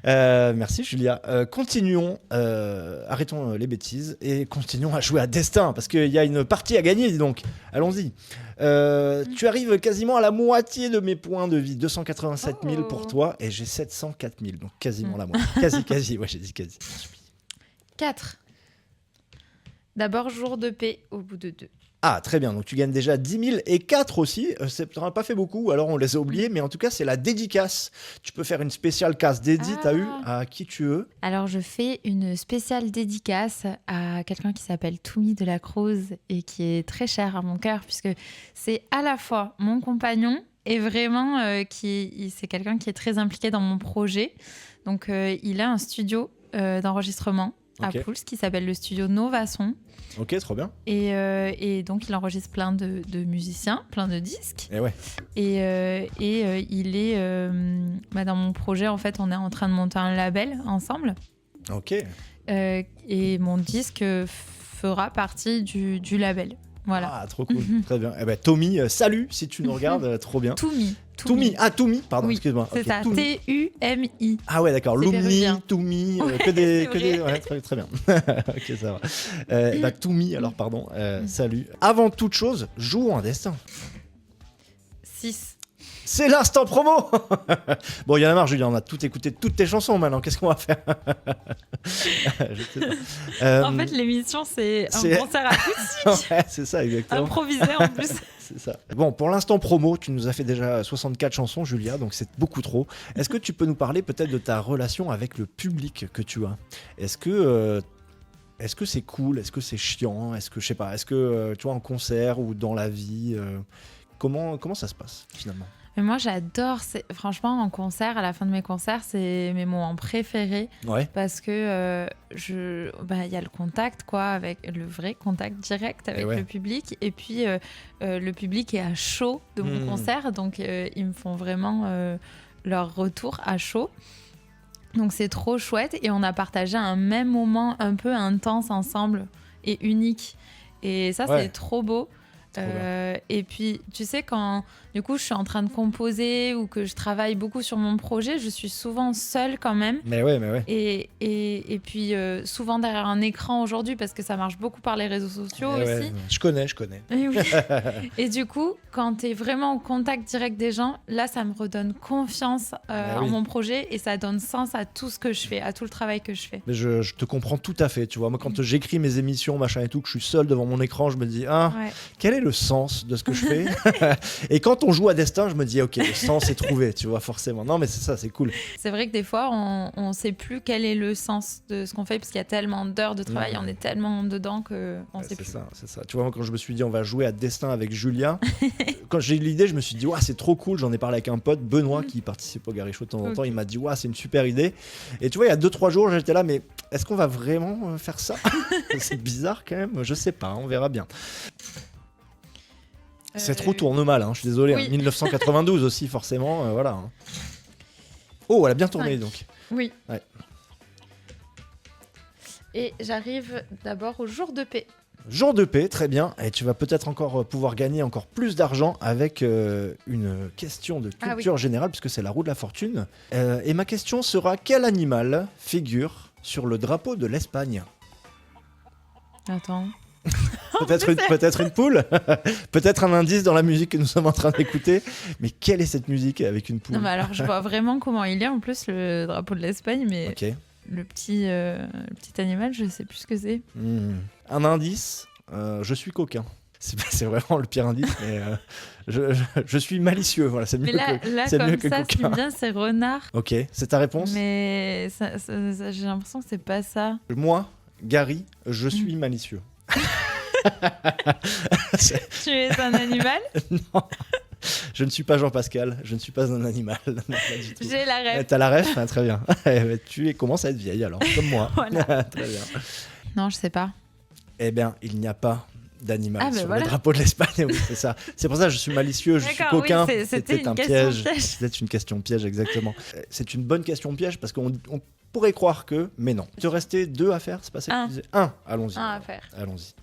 Merci Julia. Continuons, arrêtons les bêtises et continuons à jouer à Destin, parce qu'il y a une partie à gagner, dis donc. Allons-y. Tu arrives quasiment à la moitié de mes points de vie, 287 000 pour toi, et j'ai 704 000, donc quasiment la moitié. Quasi, ouais, j'ai dit quasi. 4. D'abord, jour de paix au bout de 2. Ah, très bien. Donc, tu gagnes déjà 10 000 et 4 aussi. Tu n'en as pas fait beaucoup, alors on les a oubliés. Mais en tout cas, c'est la dédicace. Tu peux faire une spéciale casse dédiée. T'as eu à qui tu veux? Alors, je fais une spéciale dédicace à quelqu'un qui s'appelle Toumi de la Cruz et qui est très cher à mon cœur, puisque c'est à la fois mon compagnon et vraiment, c'est quelqu'un qui est très impliqué dans mon projet. Donc, il a un studio d'enregistrement à Pouls qui s'appelle le studio Novason. Ok, trop bien. Et donc, il enregistre plein de musiciens, plein de disques. Et ouais. Et il est... dans mon projet, en fait, on est en train de monter un label ensemble. Ok. Et mon disque fera partie du label. Voilà. Ah, trop cool. Très bien. Eh ben, Tommy, salut si tu nous regardes. Trop bien. Toumi. Ah, Toumi, pardon, oui, excuse-moi. C'est ça, T-U-M-I. Ah ouais, d'accord. Lumi, Toumi, que des... Ouais, très bien. Ok, ça va. Toumi, alors, pardon. Salut. Avant toute chose, jouons un destin. 6. C'est l'instant promo. Bon, il y en a marre, Julien, on a tout écouté, toutes tes chansons maintenant. Qu'est-ce qu'on va faire? Je sais pas. En fait, l'émission, c'est un concert acoustique. Ouais, c'est ça, exactement. Improvisé en plus. C'est ça. Bon, pour l'instant promo, tu nous as fait déjà 64 chansons, Julia, donc c'est beaucoup trop. Est-ce que tu peux nous parler peut-être de ta relation avec le public que tu as? Est-ce que c'est cool? Est-ce que c'est chiant? Est-ce que, je sais pas, tu vois, en concert ou dans la vie, comment ça se passe finalement? Mais moi, j'adore, franchement, en concert, à la fin de mes concerts, c'est mes moments préférés. Ouais. Parce que y a le contact, quoi, avec le vrai contact direct avec le public. Et puis, le public est à chaud de mon concert. Donc, ils me font vraiment leur retour à chaud. Donc, c'est trop chouette. Et on a partagé un même moment un peu intense ensemble et unique. Et ça, c'est trop beau. Et puis, tu sais, quand du coup je suis en train de composer ou que je travaille beaucoup sur mon projet, je suis souvent seule quand même. Mais ouais. Et puis souvent derrière un écran aujourd'hui parce que ça marche beaucoup par les réseaux sociaux aussi. Ouais. Je connais. Et, oui. Et du coup, quand tu es vraiment au contact direct des gens, là, ça me redonne confiance en mon projet et ça donne sens à tout ce que je fais, à tout le travail que je fais. Mais je te comprends tout à fait. Tu vois, moi, quand j'écris mes émissions, machin et tout, que je suis seul devant mon écran, je me dis, quel est le sens de ce que je fais? Et quand on joue à Destin, je me dis, ok, le sens est trouvé, tu vois, forcément. Non, mais c'est ça, c'est cool. C'est vrai que des fois, on sait plus quel est le sens de ce qu'on fait parce qu'il y a tellement d'heures de travail, on est tellement dedans qu'on sait plus. C'est ça. Tu vois, moi, quand je me suis dit, on va jouer à Destin avec Julia, quand j'ai eu l'idée, je me suis dit, c'est trop cool. J'en ai parlé avec un pote, Benoît, qui participe au Gary Show de temps en temps. Il m'a dit, c'est une super idée. Et tu vois, il y a 2-3 jours, j'étais là, mais est-ce qu'on va vraiment faire ça? C'est bizarre quand même. Je sais pas, on verra bien. Cette roue tourne mal, je suis désolé. Oui. 1992 aussi, forcément, voilà. Oh, elle a bien tourné, donc. Oui. Ouais. Et j'arrive d'abord au jour de paix. Jour de paix, très bien. Et tu vas peut-être encore pouvoir gagner encore plus d'argent avec une question de culture générale, puisque c'est la roue de la fortune. Et ma question sera, quel animal figure sur le drapeau de l'Espagne ? Attends. Peut-être une poule. Peut-être un indice dans la musique que nous sommes en train d'écouter. Mais quelle est cette musique avec une poule ? Non, mais alors je vois vraiment comment il est en plus le drapeau de l'Espagne, mais Ok. le petit animal, je sais plus ce que c'est. Un indice, je suis coquin. C'est vraiment le pire indice, mais je suis malicieux. Voilà, c'est mieux Mais là c'est mieux comme que ça, ce qui coquin. me vient, c'est renard. Ok, c'est ta réponse ? Mais j'ai l'impression que c'est pas ça. Moi, Gary, je suis malicieux. Tu es un animal ? Non, je ne suis pas Jean-Pascal, je ne suis pas un animal. Non, pas du tout. J'ai la rêve. T'as la ref, très bien. Tu commences à être vieille alors, comme moi. Voilà. Très bien. Non, je sais pas. Eh bien, il n'y a pas d'animal sur voilà. le drapeau de l'Espagne. Oui, c'est ça. C'est pour ça que je suis malicieux, je suis D'accord, coquin. oui, c'était un une question piège. piège. C'était une question piège, exactement. C'est une bonne question piège parce qu'on pourrait croire que, mais non. Il te restait 2 à faire, c'est pas ça que tu disais ? 1, allons-y. Un à faire. Allons-y.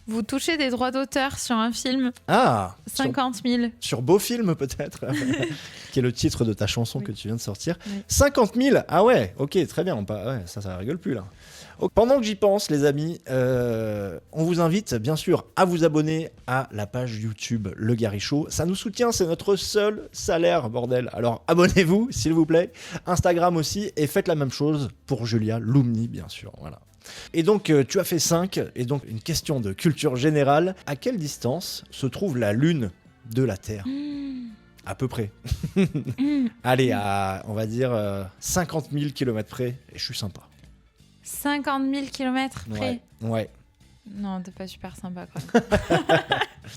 Vous touchez des droits d'auteur sur un film, Ah, 50 000. sur Beau Film peut-être, qui est le titre de ta chanson Oui. que tu viens de sortir. Oui. 50 000, ah ouais, ok, très bien, ouais, ça rigole plus là. Pendant que j'y pense, les amis, on vous invite bien sûr à vous abonner à la page YouTube Le Gary Show. Ça nous soutient, c'est notre seul salaire, bordel. Alors abonnez-vous, s'il vous plaît. Instagram aussi, et faites la même chose pour Julia Lumni, bien sûr. Voilà. Et donc, tu as fait 5, et donc une question de culture générale. À quelle distance se trouve la Lune de la Terre ? À peu près. Allez, à, on va dire 50 000 km près, et je suis sympa. 50 000 km près. Ouais. Non, t'es pas super sympa quand même.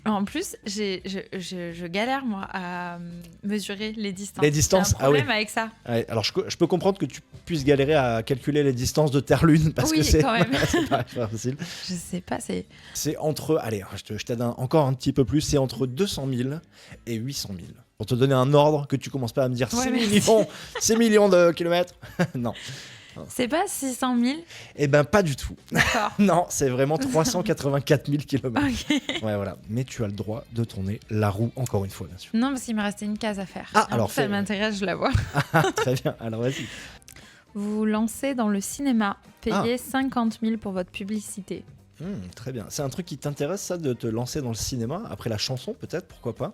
En plus, je galère moi à mesurer les distances. Les distances, J'ai un problème avec ça. Ouais, alors je peux comprendre que tu puisses galérer à calculer les distances de Terre-Lune parce Oui, que c'est quand même. c'est pas facile. Je sais pas, c'est... C'est entre, allez, je t'aide encore un petit peu plus, c'est entre 200 000 et 800 000. Pour te donner un ordre, que tu commences pas à me dire Ouais, 6 millions de kilomètres. Non. C'est pas 600 000? Eh ben pas du tout. D'accord. Non, c'est vraiment 384 000 kilomètres. Ok. Ouais, voilà. Mais tu as le droit de tourner la roue encore une fois, bien sûr. Non, parce qu'il me restait une case à faire. Ah, alors ça fais- m'intéresse, je la vois. Très bien. Alors vas-y. Vous vous lancez dans le cinéma, payez 50 000 pour votre publicité. Très bien. C'est un truc qui t'intéresse, ça, de te lancer dans le cinéma après la chanson, peut-être, pourquoi pas.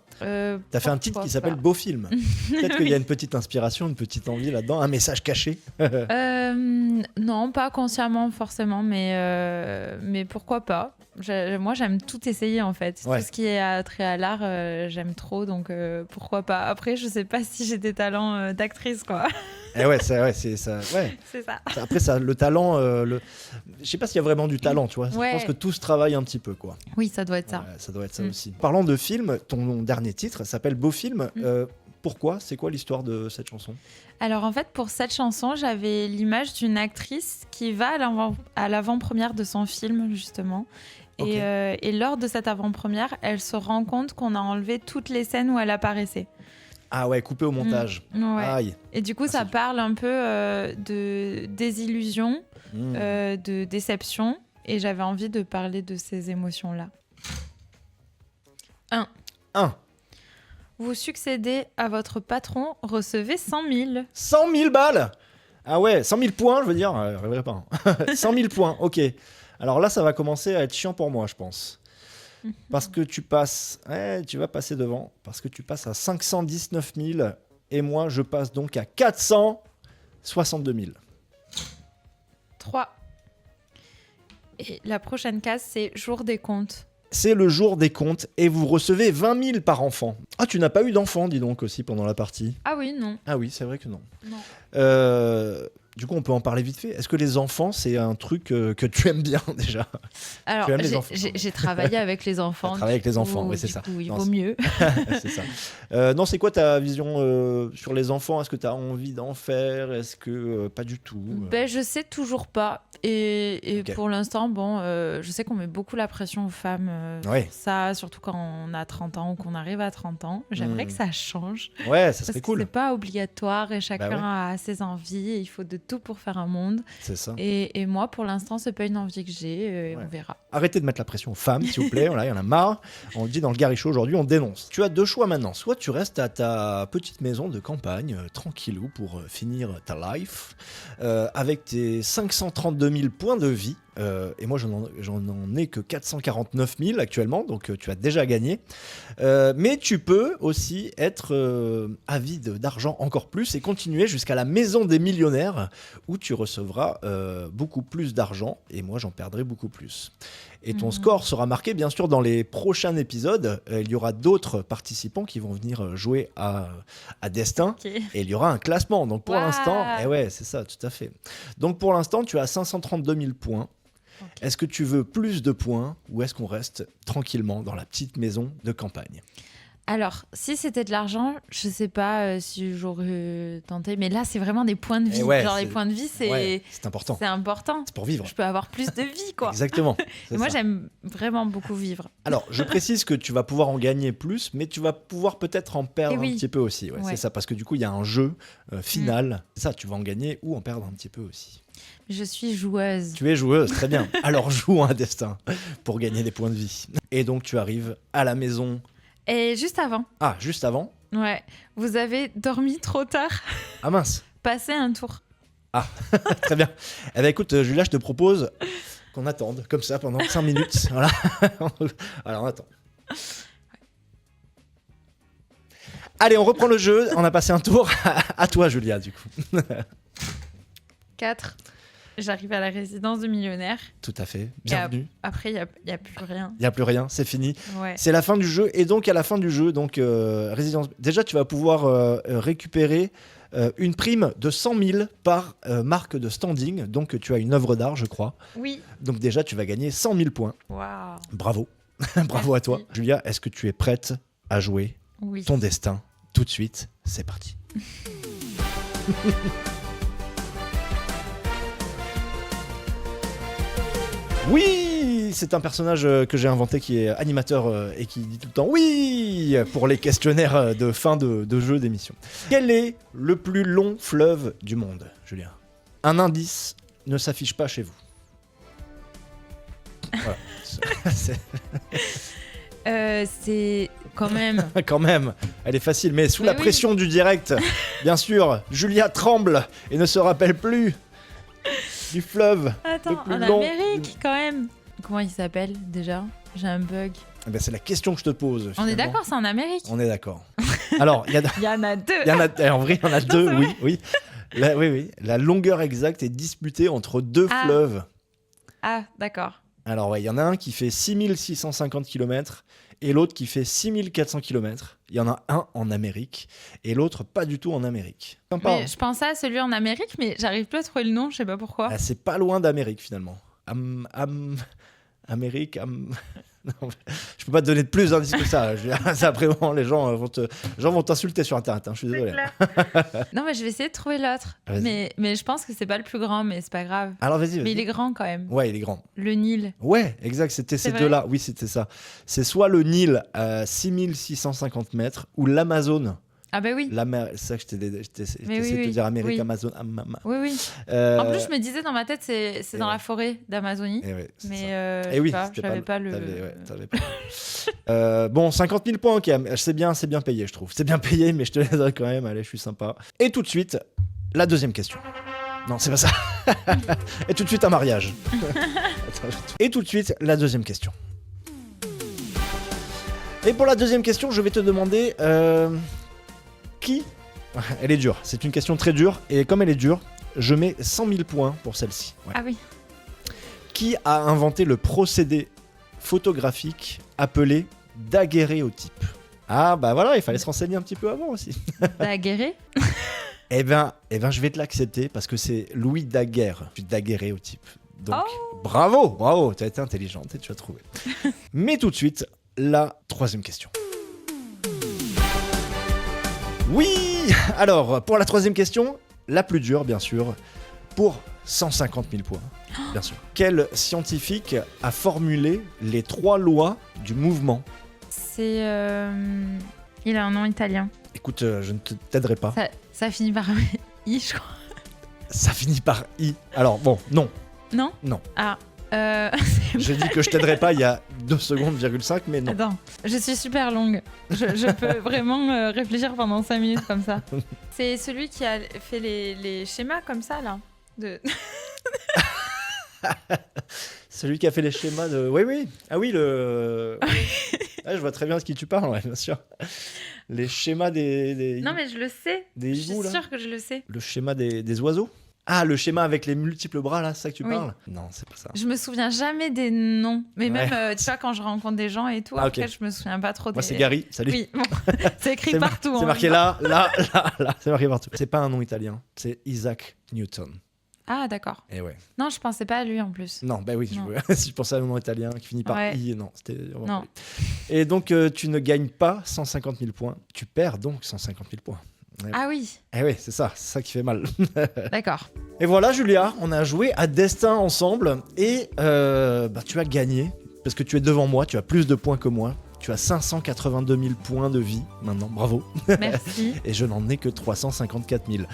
T'as fait un titre qui s'appelle Beau Film. Peut-être qu'il y a une petite inspiration, une petite envie là-dedans, un message caché. Non, pas consciemment forcément, mais pourquoi pas. Moi, j'aime tout essayer en fait. Ouais. Tout ce qui est trait à l'art, j'aime trop, donc pourquoi pas. Après, je sais pas si j'ai des talents d'actrice, quoi. Et ouais, c'est ça. Ouais. C'est ça. Après, ça, le talent, je sais pas s'il y a vraiment du talent, tu vois. Ouais. Je pense que tout se travaille un petit peu, quoi. Oui, ça doit être ça. Ouais, ça doit être ça aussi. Parlant de film, ton dernier titre s'appelle Beau Film. Pourquoi ? C'est quoi l'histoire de cette chanson ? Alors en fait, pour cette chanson, j'avais l'image d'une actrice qui va à l'avant-première de son film, justement. Ok. Et lors de cette avant-première, elle se rend compte qu'on a enlevé toutes les scènes où elle apparaissait. Ah ouais, coupé au montage. Ouais. Aïe. Et du coup, Ah, ça c'est- parle un peu de désillusion, de déception. Et j'avais envie de parler de ces émotions-là. 1. 1. Vous succédez à votre patron, recevez 100 000. 100 000 balles. Ah ouais, 100 000 points, je veux dire. Je rêverais pas. Hein. 100 000 points, ok. Alors là, ça va commencer à être chiant pour moi, je pense. Parce que tu passes... Ouais, tu vas passer devant. Parce que tu passes à 519 000. Et moi, je passe donc à 462 000. 3. Et la prochaine case, c'est jour des comptes. C'est le jour des comptes et vous recevez 20 000 par enfant. Ah, tu n'as pas eu d'enfant, dis donc, aussi, pendant la partie. Ah oui, non. Ah oui, c'est vrai que non. Non. Du coup, on peut en parler vite fait. Est-ce que les enfants, c'est un truc que tu aimes bien, déjà ? Alors, Tu aimes les enfants. j'ai travaillé avec les enfants. T'as travaillé avec les enfants, du oui, c'est coup, ça. du coup, il Non, vaut mieux. C'est ça. Non, c'est quoi ta vision sur les enfants ? Est-ce que tu as envie d'en faire ? Est-ce que pas du tout Ben, je sais toujours pas. Et Ok. pour l'instant, bon, je sais qu'on met beaucoup la pression aux femmes. Ouais. Ça, surtout quand on a 30 ans ou qu'on arrive à 30 ans. J'aimerais que ça change. Ouais, ça Parce serait que cool. c'est pas obligatoire et chacun Bah ouais. a ses envies. Et il faut de tout pour faire un monde. C'est ça. Et moi, pour l'instant, c'est pas une envie que j'ai. Ouais. On verra. Arrêtez de mettre la pression aux femmes, s'il vous plaît. Voilà, il y en a marre. On le dit dans le Gary Show aujourd'hui, on dénonce. Tu as deux choix maintenant. Soit tu restes à ta petite maison de campagne, tranquillou, pour finir ta life, avec tes 532 000 points de vie. Et moi, j'en ai que 449 000 actuellement, donc tu as déjà gagné. Mais tu peux aussi être avide d'argent encore plus et continuer jusqu'à la maison des millionnaires où tu recevras beaucoup plus d'argent et moi, j'en perdrai beaucoup plus. Et ton score sera marqué, bien sûr, dans les prochains épisodes. Il y aura d'autres participants qui vont venir jouer à Destin. Ok. Et il y aura un classement. Donc pour Waouh. l'instant, ouais, c'est ça, tout à fait. Donc pour l'instant, tu as 532 000 points. Okay. Est-ce que tu veux plus de points ou est-ce qu'on reste tranquillement dans la petite maison de campagne ? Alors, si c'était de l'argent, je sais pas si j'aurais tenté. Mais là, c'est vraiment des points de vie. Ouais, Genre, les points de vie, ouais, c'est important. c'est important. C'est pour vivre. Je peux avoir plus de vie, quoi. Exactement. Et moi, j'aime vraiment beaucoup vivre. Alors, je précise que tu vas pouvoir en gagner plus, mais tu vas pouvoir peut-être en perdre un petit peu aussi. Ouais. C'est ça, parce que du coup, il y a un jeu final. C'est ça, tu vas en gagner ou en perdre un petit peu aussi. Je suis joueuse. Tu es joueuse, très bien. Alors, joue un destin pour gagner des points de vie. Et donc, tu arrives à la maison. Et juste avant. Ah, juste avant ? Ouais. Vous avez dormi trop tard. Ah mince. Passez un tour. Ah, très bien. Eh bien, écoute, Julia, je te propose qu'on attende comme ça pendant 5 minutes. Voilà. Alors, on attend. Allez, on reprend le jeu. On a passé un tour. À toi, Julia, du coup. 4. J'arrive à la résidence de millionnaire. Tout à fait. Bienvenue. Après, il n'y a plus rien. Il n'y a plus rien, c'est fini. Ouais. C'est la fin du jeu. Et donc, à la fin du jeu, donc, résidence... déjà, tu vas pouvoir récupérer une prime de 100 000 par marque de standing. Donc, tu as une œuvre d'art, je crois. Oui. Donc, déjà, tu vas gagner 100 000 points. Waouh. Bravo. Bravo Merci. à toi. Julia, est-ce que tu es prête à jouer Oui. ton destin tout de suite? C'est parti. Oui, c'est un personnage que j'ai inventé qui est animateur et qui dit tout le temps oui pour les questionnaires de fin de jeu d'émission. Quel est le plus long fleuve du monde, Julien? Un indice ne s'affiche pas chez vous. Voilà. C'est quand même. Quand même, elle est facile, mais sous Mais la oui. pression du direct, bien sûr, Julia tremble et ne se rappelle plus du fleuve. Attends, le plus en long. Amérique quand même. Comment il s'appelle déjà? J'ai un bug. Eh ben, c'est la question que je te pose. On est finalement. d'accord, c'est en Amérique. On est d'accord. Alors, il y en a deux. en vrai, il y en a deux, c'est oui, vrai. oui. Oui. La longueur exacte est disputée entre deux Ah. fleuves. Ah, d'accord. Alors, ouais, il y en a un qui fait 6650 km et l'autre qui fait 6400 km. Il y en a un en Amérique et l'autre pas du tout en Amérique. Sympa, Mais hein. je pensais à celui en Amérique, mais j'arrive plus à trouver le nom, je sais pas pourquoi. Ah, c'est pas loin d'Amérique finalement. Amérique. Non, je peux pas te donner de plus d'indices que ça. Ça, après, bon, les gens vont t'insulter sur Internet. Hein, je suis désolé. Non, mais je vais essayer de trouver l'autre. Vas-y. Mais je pense que c'est pas le plus grand, mais c'est pas grave. Alors vas-y. Mais il est grand quand même. Ouais, il est grand. Le Nil. Ouais, exact. C'était ces vrai deux-là. Oui, c'était ça. C'est soit le Nil à 6650 mètres ou l'Amazone. Ah bah oui. C'est ça que je t'ai essayé Mais de oui, te dire Amérique, oui. Amazon. Oui, oui. En plus, je me disais dans ma tête, c'est dans la forêt d'Amazonie. Mais Et oui, je savais pas le. t'avais pas. Bon, 50 000 points, ok. C'est bien payé, je trouve. C'est bien payé, mais je te les donne quand même. Allez, je suis sympa. Et tout de suite, la deuxième question. Non, c'est pas ça. Et tout de suite, un mariage. Et tout de suite, la deuxième question. Et pour la deuxième question, je vais te demander qui... Elle est dure, c'est une question très dure, et comme elle est dure, je mets 100 000 points pour celle-ci. Ouais. Ah oui. Qui a inventé le procédé photographique appelé daguerréotype? Ah bah voilà, il fallait se renseigner un petit peu avant aussi. Daguerré. Eh ben, je vais te l'accepter parce que c'est Louis Daguerre, du daguerréotype. Donc, bravo, tu as été intelligente et tu as trouvé. Mais tout de suite, la troisième question. Oui! Alors, pour la troisième question, la plus dure, bien sûr, pour 150 000 points, bien sûr. Quel scientifique a formulé les 3 lois du mouvement? C'est. Il a un nom italien. Écoute, je ne t'aiderai pas. Ça finit par I, je crois. Ça finit par I. Alors bon, non. Non. Non. Ah. J'ai dit que je t'aiderais pas il y a 2 secondes,5, mais non. Attends, je suis super longue. Je peux vraiment réfléchir pendant 5 minutes comme ça. C'est celui qui a fait les schémas comme ça, là. Celui qui a fait les schémas de... Oui. Ah oui, je vois très bien de qui tu parles, ouais, bien sûr. Les schémas des... Non, mais je le sais. Des je suis hiboux, là. sûre que je le sais. Le schéma des oiseaux. Ah, le schéma avec les multiples bras, là, c'est ça que tu Oui. parles? Non, c'est pas ça. Je me souviens jamais des noms. Mais Ouais. même, tu vois, quand je rencontre des gens et tout, Ah, après, ok. je me souviens pas trop des... Moi, c'est Gary, salut. Oui, bon. C'est écrit C'est partout. C'est hein. marqué là, c'est marqué partout. C'est pas un nom italien, c'est Isaac Newton. Ah, d'accord. Et ouais. Non, je pensais pas à lui en plus. Non, bah oui, Non. si je pensais à un nom italien qui finit par Ouais. I, non, c'était vraiment Non. pas lui. Et donc, tu ne gagnes pas 150 000 points, tu perds donc 150 000 points. Ah oui, Et oui, c'est ça qui fait mal. d'accord. Et voilà, Julia, on a joué à Destin ensemble et tu as gagné parce que tu es devant moi, tu as plus de points que moi. Tu as 582 000 points de vie maintenant, bravo. Merci. Et je n'en ai que 354 000.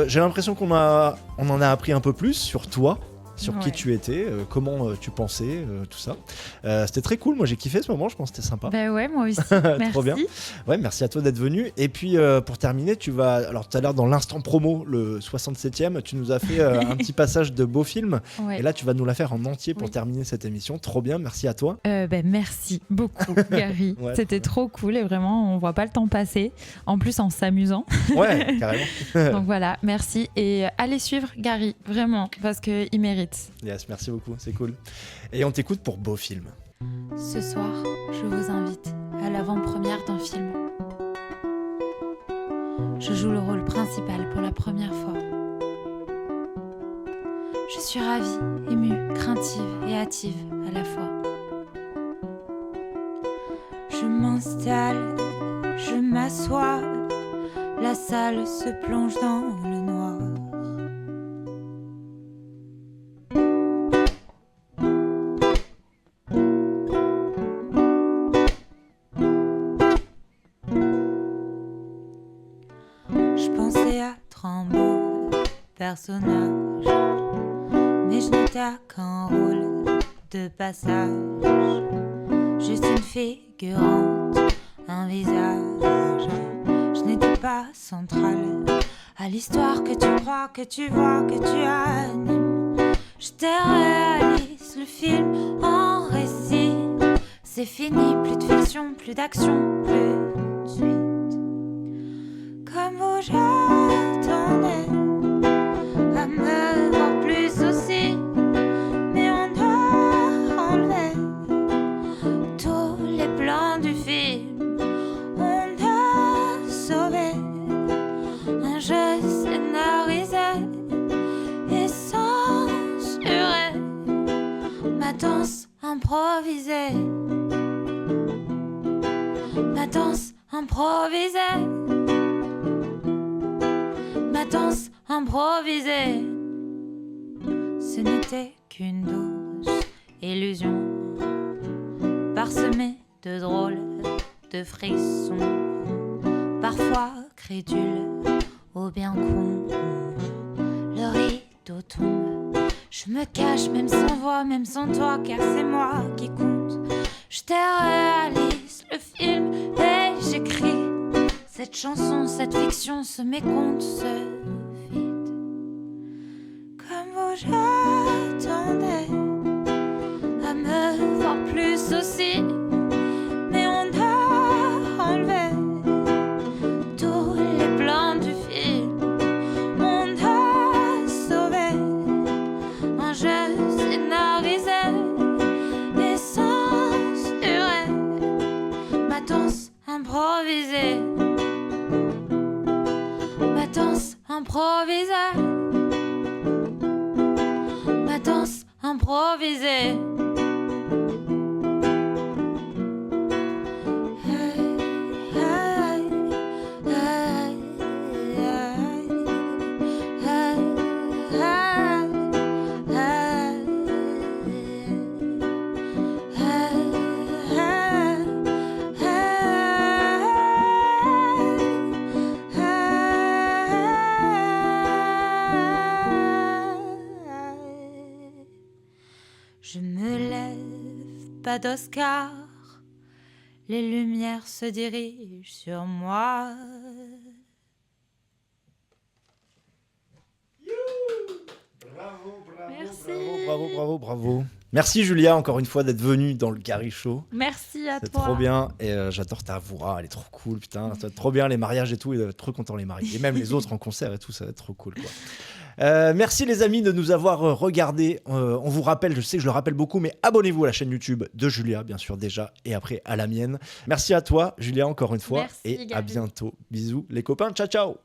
J'ai l'impression qu'on en a appris un peu plus sur toi, sur qui Ouais. tu étais, comment tu pensais, tout ça. C'était très cool, moi j'ai kiffé ce moment, je pense que c'était sympa. Bah ouais, moi aussi. Merci. Trop bien. Ouais, merci à toi d'être venu. Et puis pour terminer, tu vas... Alors tout à l'heure dans l'instant promo, le 67e, tu nous as fait un petit passage de beau film. Ouais. Et là, tu vas nous la faire en entier pour Oui. terminer cette émission. Trop bien, merci à toi. Merci beaucoup, Gary. Ouais. C'était trop cool et vraiment, on voit pas le temps passer. En plus, en s'amusant. Ouais, carrément. Donc voilà, merci. Et allez suivre Gary, vraiment, parce qu'il mérite. Yes, merci beaucoup, c'est cool. Et on t'écoute pour beau film. Ce soir, je vous invite à l'avant-première d'un film. Je joue le rôle principal pour la première fois. Je suis ravie, émue, craintive et hâtive à la fois. Je m'installe, je m'assois, la salle se plonge dans le noir. Je pensais à Trumbo, personnage, mais je n'étais qu'un rôle de passage. Juste une figurante, un visage. Je n'étais pas centrale à l'histoire que tu crois, que tu vois, que tu animes. Je réalise le film en récit. C'est fini, plus de fiction, plus d'action, plus de suite. Comme vous j'attendais à me voir plus aussi, mais on a enlevé tous les plans du film. On a sauvé un jeu scénarisé et censuré ma danse improvisée. Ma danse improvisée. Ma danse improvisée. Ce n'était qu'une douce illusion, parsemée de drôles de frissons, parfois crédule ou bien con. Le rideau tombe, je me cache même sans voix, même sans toi, car c'est moi qui compte. Je réalise le film et j'écris cette chanson, cette fiction, ce mécompte, ce vide. Comme vous j'attendais à me voir plus aussi, mais on a enlevé tous les plans du film. On a sauvé un jeu scénarisé et censuré ma danse improvisée. Ma danse improvisée. Ma danse improvisée. pas d'Oscar. Les lumières se dirigent sur moi. Merci. Bravo. Merci Julia, encore une fois, d'être venue dans le Gary Show. Merci à C'est toi. trop bien. Et j'adore ta voix, elle est trop cool, putain. Ça va être trop bien, les mariages et tout. Ils doivent être trop contents, les mariés. Et même les autres en concert et tout, ça va être trop cool, quoi. Merci les amis de nous avoir regardés. On vous rappelle, je sais que je le rappelle beaucoup, mais abonnez-vous à la chaîne YouTube de Julia, bien sûr, déjà, et après à la mienne. Merci à toi, Julia, encore une fois. Merci, et à Gary. bientôt. Bisous, les copains. Ciao, ciao.